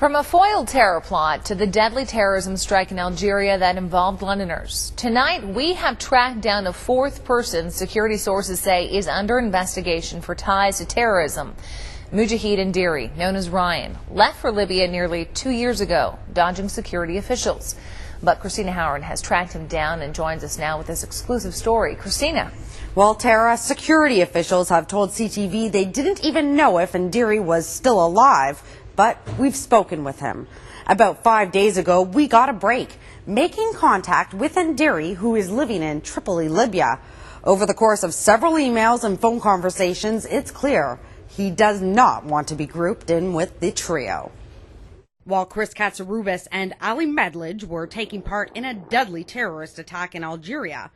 From a foiled terror plot to the deadly terrorism strike in Algeria that involved Londoners, tonight we have tracked down a fourth person security sources say is under investigation for ties to terrorism. Ryan Enderi, known as Ryan, left for Libya nearly 2 years ago, dodging security officials. But Christina Howard has tracked him down and joins us now with this exclusive story. Christina. Well, Tara, security officials have told CTV they didn't even know if Enderi was still alive, but we've spoken with him. About 5 days ago, we got a break, making contact with Enderi, who is living in Tripoli, Libya. Over the course of several emails and phone conversations, it's clear he does not want to be grouped in with the trio. While Chris Katsarubis and Ali Medlij were taking part in a deadly terrorist attack in Algeria,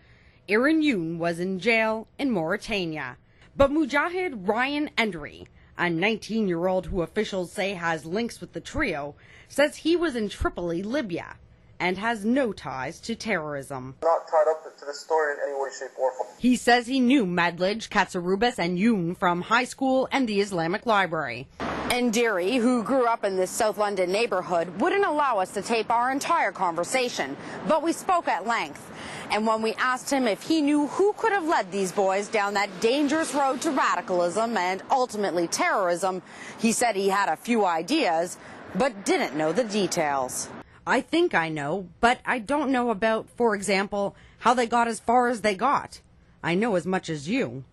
Aaron Youn was in jail in Mauritania. But Mujahid Ryan Enderi, a 19-year-old who officials say has links with the trio, says he was in Tripoli, Libya, and has no ties to terrorism. Not tied up to the story in any way, shape, or form. He says he knew Medlij, Katsarubis, and Youn from high school and the Islamic Library. Enderi, who grew up in this South London neighborhood, wouldn't allow us to tape our entire conversation, but we spoke at length. And when we asked him if he knew who could have led these boys down that dangerous road to radicalism and ultimately terrorism, he said he had a few ideas, but didn't know the details. I think I know, but I don't know about, for example, how they got as far as they got. I know as much as you.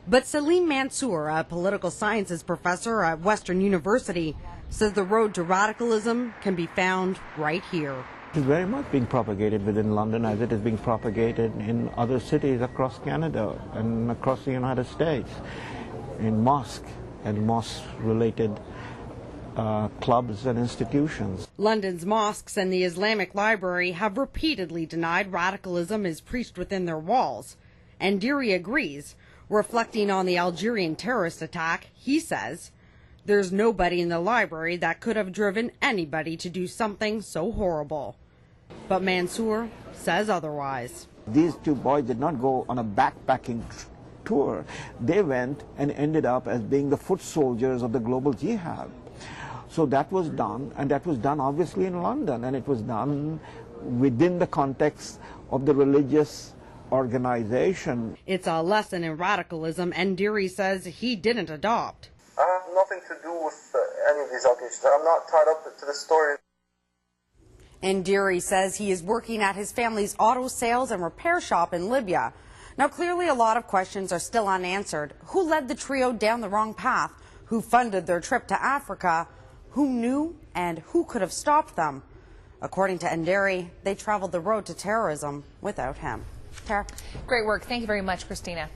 But Salim Mansour, a political sciences professor at Western University, says the road to radicalism can be found right here. It's very much being propagated within London as it is being propagated in other cities across Canada and across the United States, in mosque and mosque-related clubs and institutions. London's mosques and the Islamic Library have repeatedly denied radicalism is preached within their walls. Enderi agrees. Reflecting on the Algerian terrorist attack, he says, "There's nobody in the library that could have driven anybody to do something so horrible." But Mansour says otherwise. These two boys did not go on a backpacking tour. They went and ended up as being the foot soldiers of the global jihad. So that was done, and that was done obviously in London, and it was done within the context of the religious organization. It's a lesson in radicalism Enderi says he didn't adopt. I have nothing to do with any of these allegations. I'm not tied up to the story. Enderi says he is working at his family's auto sales and repair shop in Libya. Now, clearly a lot of questions are still unanswered. Who led the trio down the wrong path? Who funded their trip to Africa? Who knew and who could have stopped them? According to Enderi, they traveled the road to terrorism without him. Tara? Great work. Thank you very much, Christina.